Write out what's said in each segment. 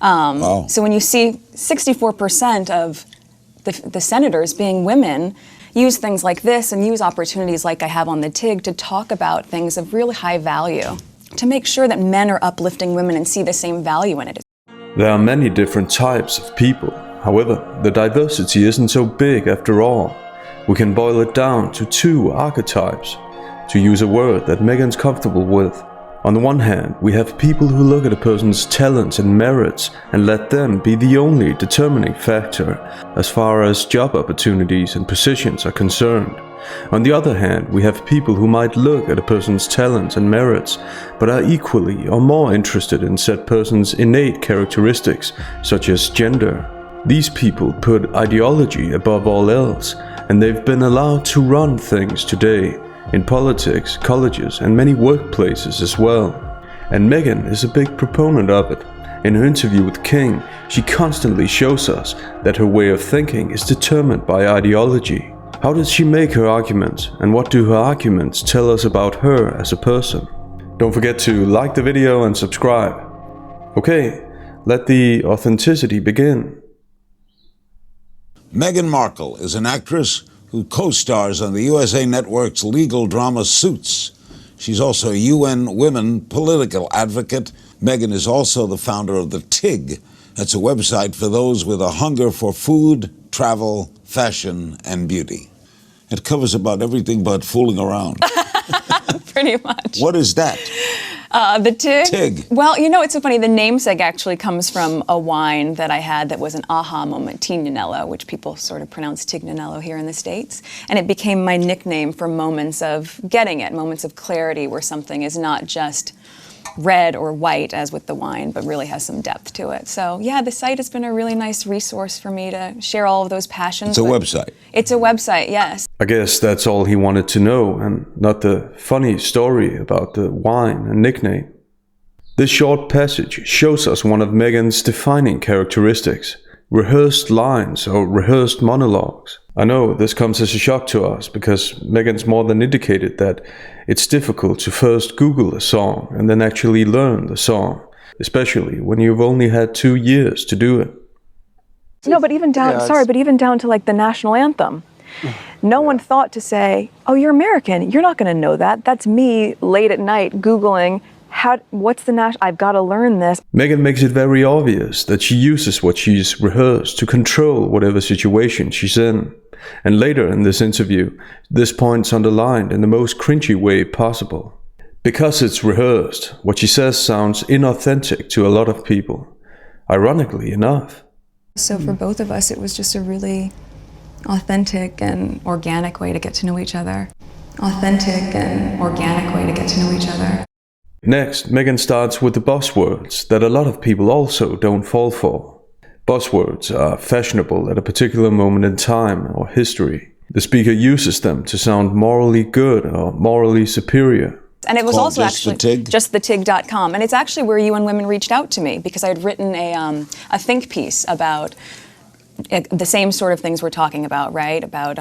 Wow. So when you see 64% of the senators being women, use things like this and use opportunities like I have on the TIG to talk about things of really high value, to make sure that men are uplifting women and see the same value in it. There are many different types of people. However, the diversity isn't so big after all. We can boil it down to 2 archetypes, to use a word that Meghan's comfortable with. On the one hand, we have people who look at a person's talents and merits and let them be the only determining factor as far as job opportunities and positions are concerned. On the other hand, we have people who might look at a person's talents and merits, but are equally or more interested in said person's innate characteristics, such as gender. These people put ideology above all else, and they've been allowed to run things today, in politics, colleges, and many workplaces as well. And Meghan is a big proponent of it. In her interview with King, she constantly shows us that her way of thinking is determined by ideology. How does she make her arguments, and what do her arguments tell us about her as a person? Don't forget to like the video and subscribe. Okay, let the authenticity begin. Meghan Markle is an actress who co-stars on the USA Network's legal drama Suits. She's also a UN Women political advocate. Meghan is also the founder of the TIG. That's a website for those with a hunger for food, travel, fashion, and beauty. It covers about everything but fooling around. Pretty much. What is that? The TIG? TIG. Well, you know, it's so funny. The namesake actually comes from a wine that I had that was an aha moment, Tignanello, which people sort of pronounce Tignanello here in the States. And it became my nickname for moments of getting it, moments of clarity where something is not just red or white as with the wine, but really has some depth to it. So yeah, the site has been a really nice resource for me to share all of those passions. It's a website. It's a website, yes. I guess that's all he wanted to know, and not the funny story about the wine and nickname. This short passage shows us one of Meghan's defining characteristics: rehearsed lines or rehearsed monologues. I know this comes as a shock to us because Meghan's more than indicated that it's difficult to first Google a song and then actually learn the song, especially when you've only had 2 years to do it. No, but even down, but even down to like the national anthem. No one thought to say, oh, you're American, you're not going to know that. That's me late at night Googling, what's the national, I've got to learn this. Meghan makes it very obvious that she uses what she's rehearsed to control whatever situation she's in. And later in this interview, this point's underlined in the most cringy way possible. Because it's rehearsed, what she says sounds inauthentic to a lot of people, ironically enough. So for both of us, it was just a really authentic and organic way to get to know each other. Authentic and organic way to get to know each other. Next, Meghan starts with the buzzwords that a lot of people also don't fall for. Buzzwords are fashionable at a particular moment in time or history. The speaker uses them to sound morally good or morally superior. And it was also just actually the TIG? just thetig.com. And it's actually where UN Women reached out to me because I had written a think piece about the same sort of things we're talking about, right? About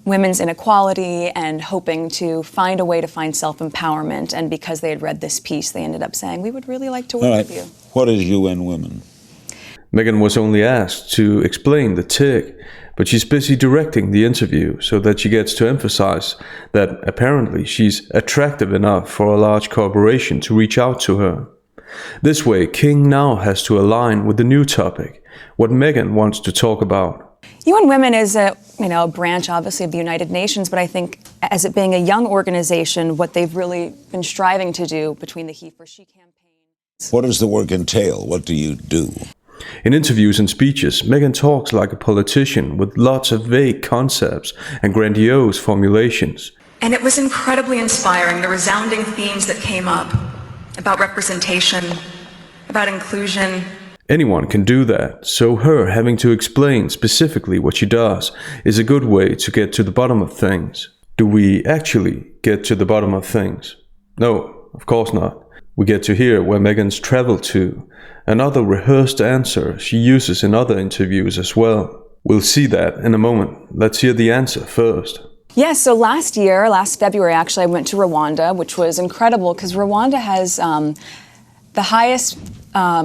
women's inequality and hoping to find a way to find self-empowerment. And because they had read this piece, they ended up saying, we would really like to work with you. What is UN Women? Meghan was only asked to explain the TIG, but she's busy directing the interview so that she gets to emphasize that apparently she's attractive enough for a large corporation to reach out to her. This way, King now has to align with the new topic, what Meghan wants to talk about. UN Women is a branch, obviously, of the United Nations, but I think as it being a young organization, what they've really been striving to do between the He for She campaign. What does the work entail? What do you do? In interviews and speeches, Meghan talks like a politician with lots of vague concepts and grandiose formulations. And it was incredibly inspiring, the resounding themes that came up about representation, about inclusion. Anyone can do that, so her having to explain specifically what she does is a good way to get to the bottom of things. Do we actually get to the bottom of things? No, of course not. We get to hear where Meghan's traveled to, another rehearsed answer she uses in other interviews as well. We'll see that in a moment. Let's hear the answer first. Yes, so last February, actually, I went to Rwanda, which was incredible because Rwanda has the highest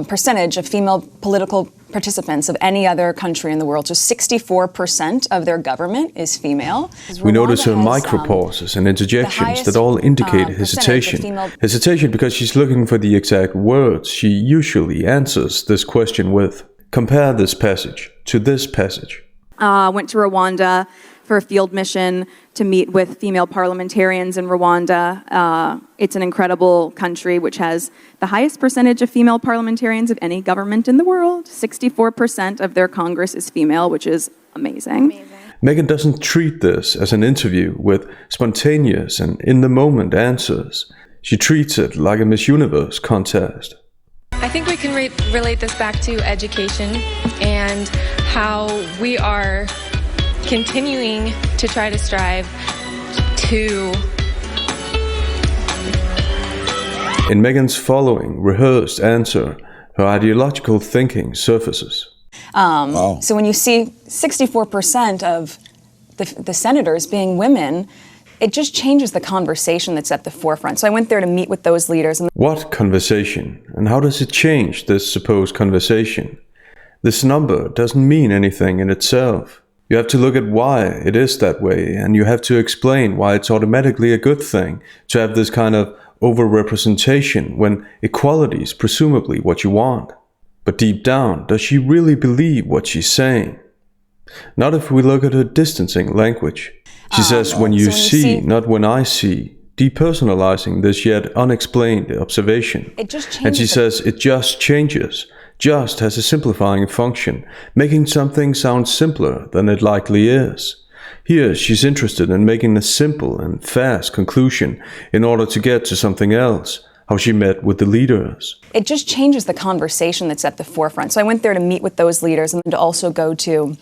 percentage of female political participants of any other country in the world. So 64% of their government is female. We notice her micropauses and interjections that all indicate hesitation. Hesitation because she's looking for the exact words she usually answers this question with. Compare this passage to this passage. Went to Rwanda for a field mission to meet with female parliamentarians in Rwanda. It's an incredible country which has the highest percentage of female parliamentarians of any government in the world. 64% of their Congress is female, which is amazing. Meghan doesn't treat this as an interview with spontaneous and in-the-moment answers. She treats it like a Miss Universe contest. I think we can relate this back to education and how we are continuing to try to strive to... In Meghan's following rehearsed answer, her ideological thinking surfaces. Wow. So when you see 64% of the senators being women, it just changes the conversation that's at the forefront. So I went there to meet with those leaders. What conversation? And how does it change this supposed conversation? This number doesn't mean anything in itself. You have to look at why it is that way, and you have to explain why it's automatically a good thing to have this kind of overrepresentation when equality is presumably what you want. But deep down, does she really believe what she's saying? Not if we look at her distancing language. She says, when you see, not when I see, depersonalizing this yet unexplained observation. And she says it just changes, just has a simplifying function, making something sound simpler than it likely is. Here she's interested in making a simple and fast conclusion in order to get to something else, how she met with the leaders. It just changes the conversation that's at the forefront. So I went there to meet with those leaders and to also go to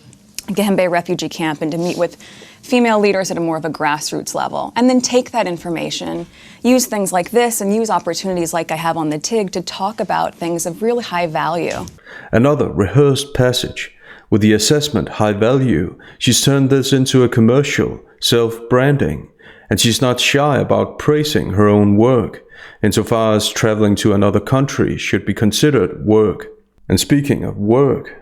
Gihembe refugee camp and to meet with female leaders at a more of a grassroots level, and then take that information, use things like this, and use opportunities like I have on the TIG to talk about things of really high value. Another rehearsed passage. With the assessment high value, she's turned this into a commercial, self-branding, and she's not shy about praising her own work, insofar as traveling to another country should be considered work. And speaking of work,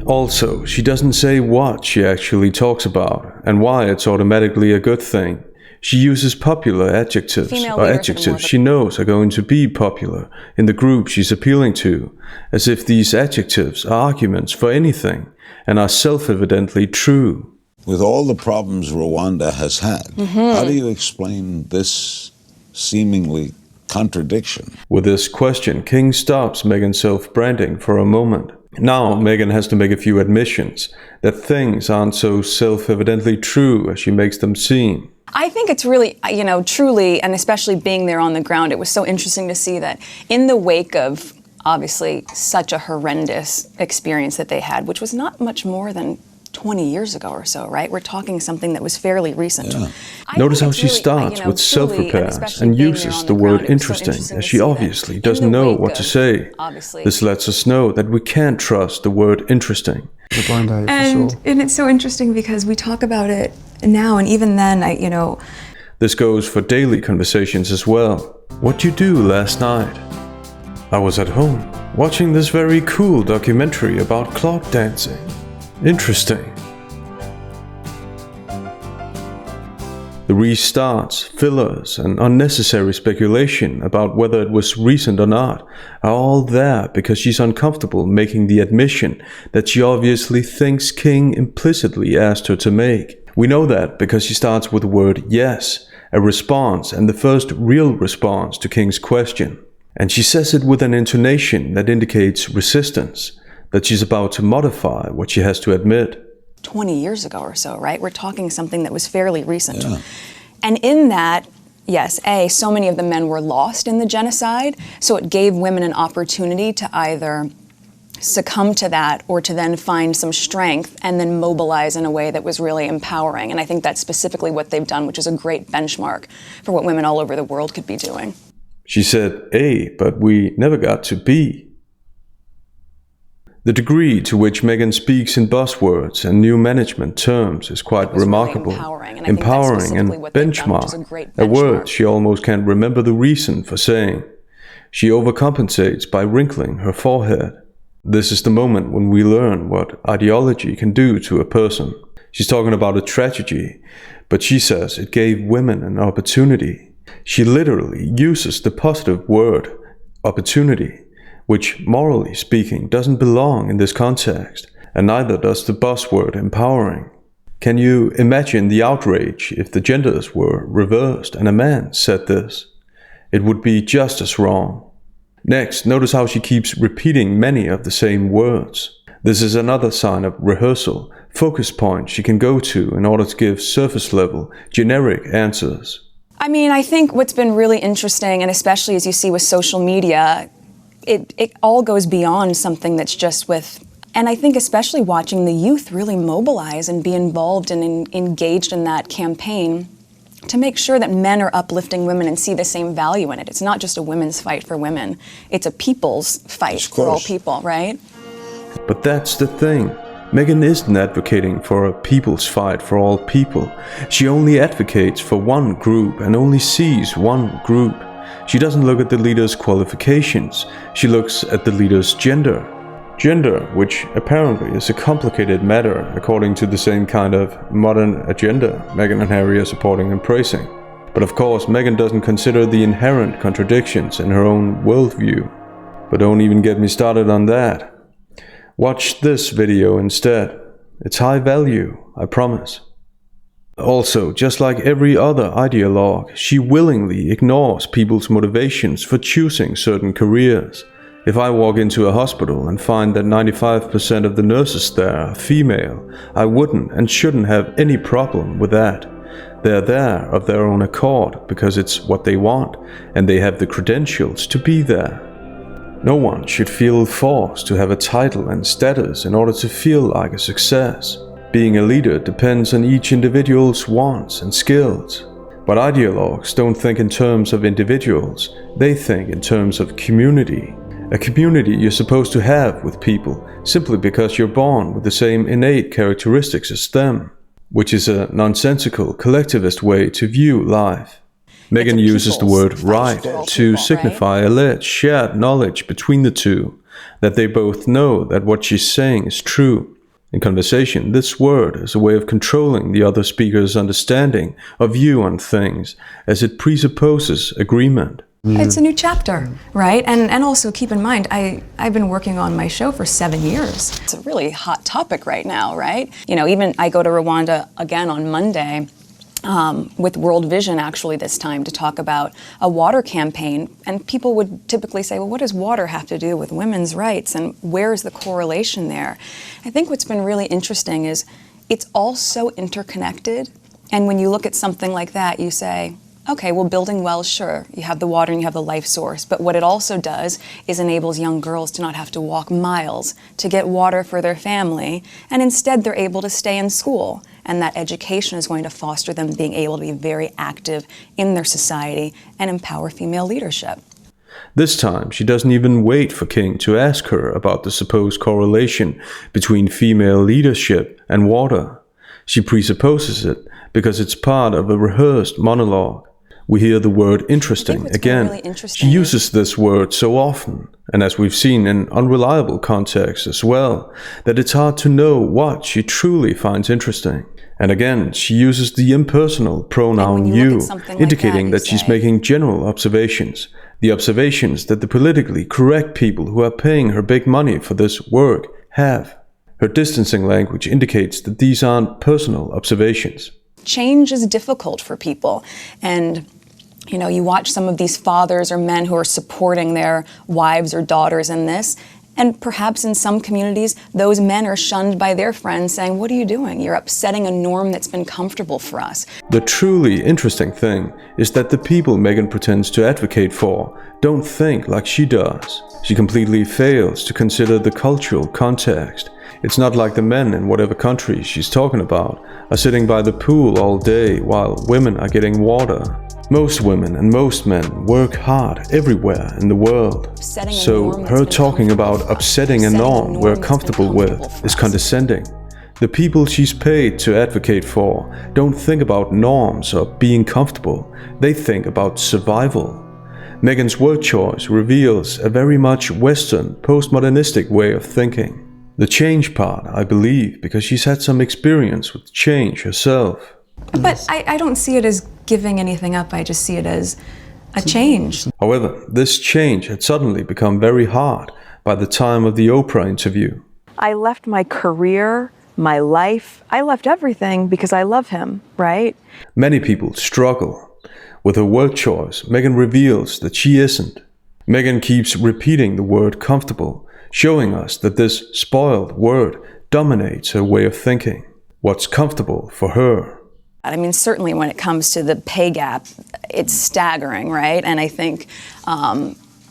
also, she doesn't say what she actually talks about and why it's automatically a good thing. She uses popular adjectives or adjectives she knows are going to be popular in the group she's appealing to, as if these adjectives are arguments for anything and are self-evidently true. With all the problems Rwanda has had, how do you explain this seemingly contradiction? With this question, King stops Meghan's self-branding for a moment. Now Meghan has to make a few admissions that things aren't so self-evidently true as she makes them seem. I think it's really, truly, and especially being there on the ground, it was so interesting to see that in the wake of, obviously, such a horrendous experience that they had, which was not much more than 20 years ago or so, right? We're talking something that was fairly recent. Yeah. Notice how she starts with self-repairs and uses the word interesting, as she obviously doesn't know what to say. This lets us know that we can't trust the word interesting. And it's so interesting because we talk about it now, and even then, This goes for daily conversations as well. What'd you do last night? I was at home, watching this very cool documentary about clock dancing. Interesting. The restarts, fillers, and unnecessary speculation about whether it was recent or not are all there because she's uncomfortable making the admission that she obviously thinks King implicitly asked her to make. We know that because she starts with the word yes, a response and the first real response to King's question. And she says it with an intonation that indicates resistance, that she's about to modify what she has to admit. 20 years ago or so, right? We're talking something that was fairly recent. Yeah. And in that, yes, so many of the men were lost in the genocide, so it gave women an opportunity to either succumb to that or to then find some strength and then mobilize in a way that was really empowering. And I think that's specifically what they've done, which is a great benchmark for what women all over the world could be doing. She said A, but we never got to B. The degree to which Meghan speaks in buzzwords and new management terms is quite remarkable. Really empowering and benchmark, a word she almost can't remember the reason for saying. She overcompensates by wrinkling her forehead. This is the moment when we learn what ideology can do to a person. She's talking about a tragedy, but she says it gave women an opportunity. She literally uses the positive word, opportunity, which, morally speaking, doesn't belong in this context, and neither does the buzzword empowering. Can you imagine the outrage if the genders were reversed and a man said this? It would be just as wrong. Next, notice how she keeps repeating many of the same words. This is another sign of rehearsal, focus point she can go to in order to give surface-level, generic answers. I mean, I think what's been really interesting, and especially as you see with social media, it all goes beyond something that's just with, and I think especially watching the youth really mobilize and be involved and engaged in that campaign to make sure that men are uplifting women and see the same value in it. It's not just a women's fight for women, it's a people's fight for all people, right? But that's the thing. Meghan isn't advocating for a people's fight for all people. She only advocates for one group and only sees one group. She doesn't look at the leader's qualifications, she looks at the leader's gender. Gender, which apparently is a complicated matter according to the same kind of modern agenda Meghan and Harry are supporting and praising. But of course, Meghan doesn't consider the inherent contradictions in her own worldview. But don't even get me started on that. Watch this video instead. It's high value, I promise. Also, just like every other ideologue, she willingly ignores people's motivations for choosing certain careers. If I walk into a hospital and find that 95% of the nurses there are female, I wouldn't and shouldn't have any problem with that. They're there of their own accord because it's what they want, and they have the credentials to be there. No one should feel forced to have a title and status in order to feel like a success. Being a leader depends on each individual's wants and skills. But ideologues don't think in terms of individuals, they think in terms of community. A community you're supposed to have with people simply because you're born with the same innate characteristics as them, which is a nonsensical collectivist way to view life. Meghan uses the word right to signify alleged shared knowledge between the two, that they both know that what she's saying is true. In conversation, this word is a way of controlling the other speaker's understanding or view on things, as it presupposes agreement. It's a new chapter, right? And also keep in mind, I've been working on my show for 7 years. It's a really hot topic right now, right? You know, even I go to Rwanda again on Monday with World Vision actually this time to talk about a water campaign. And people would typically say, well, what does water have to do with women's rights? And where's the correlation there? I think what's been really interesting is it's all so interconnected. And when you look at something like that, you say, okay, well, building wells, sure, you have the water and you have the life source, but what it also does is enables young girls to not have to walk miles to get water for their family, and instead they're able to stay in school, and that education is going to foster them being able to be very active in their society and empower female leadership. This time, she doesn't even wait for King to ask her about the supposed correlation between female leadership and water. She presupposes it because it's part of a rehearsed monologue. We hear the word interesting again. Really she uses this word so often, and as we've seen in unreliable contexts as well, that it's hard to know what she truly finds interesting. And again, she uses the impersonal pronoun you, indicating that she's making general observations. The observations that the politically correct people who are paying her big money for this work have. Her distancing language indicates that these aren't personal observations. Change is difficult for people, and you know, you watch some of these fathers or men who are supporting their wives or daughters in this, and perhaps in some communities, those men are shunned by their friends saying, what are you doing? You're upsetting a norm that's been comfortable for us. The truly interesting thing is that the people Meghan pretends to advocate for don't think like she does. She completely fails to consider the cultural context. It's not like the men in whatever country she's talking about are sitting by the pool all day while women are getting water. Most women and most men work hard everywhere in the world. So her talking about upsetting a norm we're comfortable with is condescending. The people she's paid to advocate for don't think about norms or being comfortable, they think about survival. Meghan's word choice reveals a very much Western, postmodernistic way of thinking. The change part, I believe, because she's had some experience with change herself. But I don't see it as giving anything up, I just see it as a change. However, this change had suddenly become very hard by the time of the Oprah interview. I left my career, my life, I left everything because I love him, right? Many people struggle. With her word choice, Meghan reveals that she isn't. Meghan keeps repeating the word comfortable, showing us that this spoiled word dominates her way of thinking. What's comfortable for her? I mean, certainly when it comes to the pay gap, it's staggering, right? And I think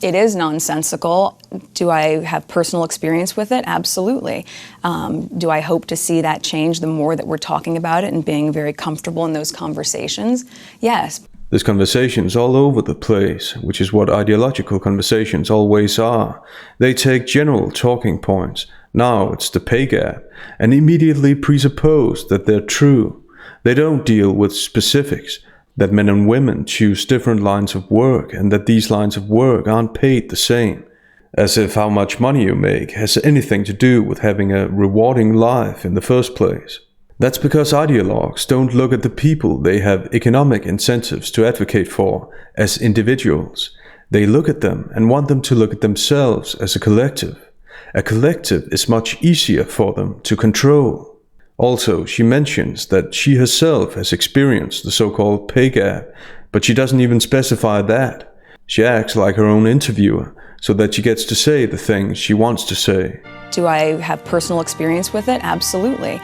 it is nonsensical. Do I have personal experience with it? Absolutely. Do I hope to see that change the more that we're talking about it and being very comfortable in those conversations? Yes. There's conversations all over the place, which is what ideological conversations always are. They take general talking points, now it's the pay gap, and immediately presuppose that they're true. They don't deal with specifics, that men and women choose different lines of work and that these lines of work aren't paid the same. As if how much money you make has anything to do with having a rewarding life in the first place. That's because ideologues don't look at the people they have economic incentives to advocate for as individuals. They look at them and want them to look at themselves as a collective. A collective is much easier for them to control. Also, she mentions that she herself has experienced the so-called pay gap, but she doesn't even specify that. She acts like her own interviewer, so that she gets to say the things she wants to say. Do I have personal experience with it? Absolutely.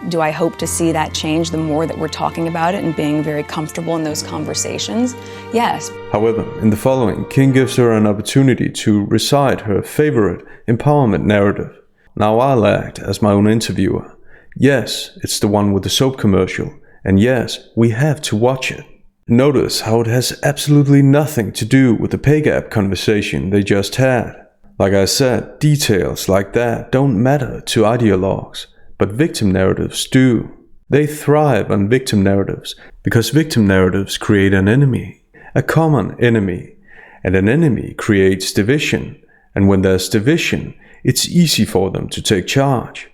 Do I hope to see that change the more that we're talking about it and being very comfortable in those conversations? Yes. However, in the following, King gives her an opportunity to recite her favorite empowerment narrative. Now I'll act as my own interviewer. Yes, it's the one with the soap commercial, and yes, we have to watch it. Notice how it has absolutely nothing to do with the pay gap conversation they just had. Like I said, details like that don't matter to ideologues, but victim narratives do. They thrive on victim narratives because victim narratives create an enemy, a common enemy, and an enemy creates division, and when there's division, it's easy for them to take charge.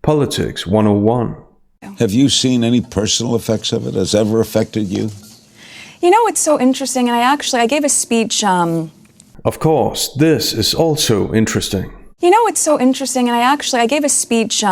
Politics 101. Have you seen any personal effects of it? Has it ever affected you? You know, it's so interesting, and I gave a speech. Of course, this is also interesting. You know, it's so interesting, and I gave a speech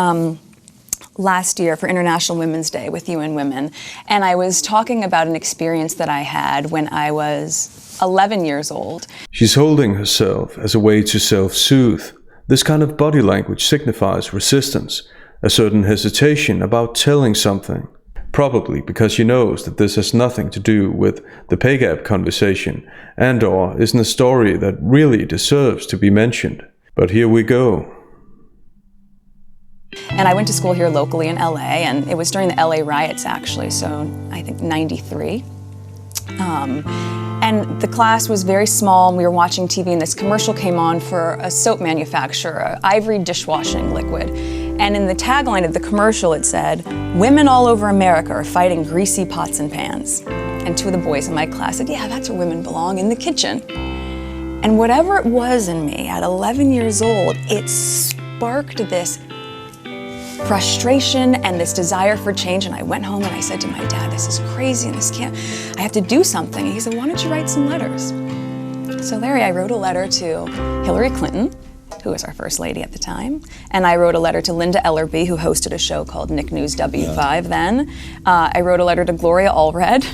last year for International Women's Day with UN Women, and I was talking about an experience that I had when I was 11 years old. She's holding herself as a way to self-soothe. This kind of body language signifies resistance, a certain hesitation about telling something. Probably because she knows that this has nothing to do with the pay gap conversation and/or isn't a story that really deserves to be mentioned. But here we go. And I went to school here locally in LA, and it was during the LA riots actually, so I think 93. And the class was very small, and we were watching TV, and this commercial came on for a soap manufacturer, Ivory dishwashing liquid. And in the tagline of the commercial, it said, "Women all over America are fighting greasy pots and pans." And two of the boys in my class said, "Yeah, that's where women belong, in the kitchen." And whatever it was in me at 11 years old, it sparked this frustration and this desire for change. And I went home and I said to my dad, "This is crazy and I have to do something." And he said, "Why don't you write some letters?" So Larry, I wrote a letter to Hillary Clinton, who was our first lady at the time, and I wrote a letter to Linda Ellerby, who hosted a show called Nick News W5 then. I wrote a letter to Gloria Allred,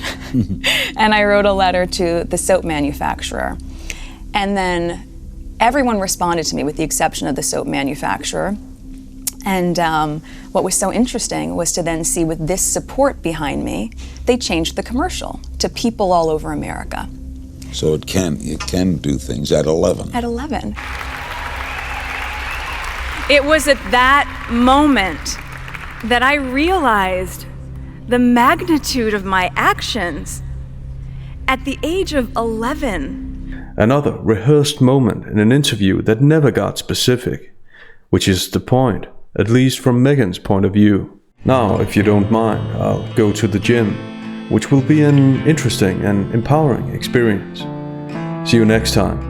and I wrote a letter to the soap manufacturer. And then everyone responded to me with the exception of the soap manufacturer. And what was so interesting was to then see with this support behind me, they changed the commercial to people all over America. So it can do things at 11. At 11. It was at that moment that I realized the magnitude of my actions. At the age of 11. Another rehearsed moment in an interview that never got specific, which is the point, at least from Meghan's point of view. Now, if you don't mind, I'll go to the gym, which will be an interesting and empowering experience. See you next time.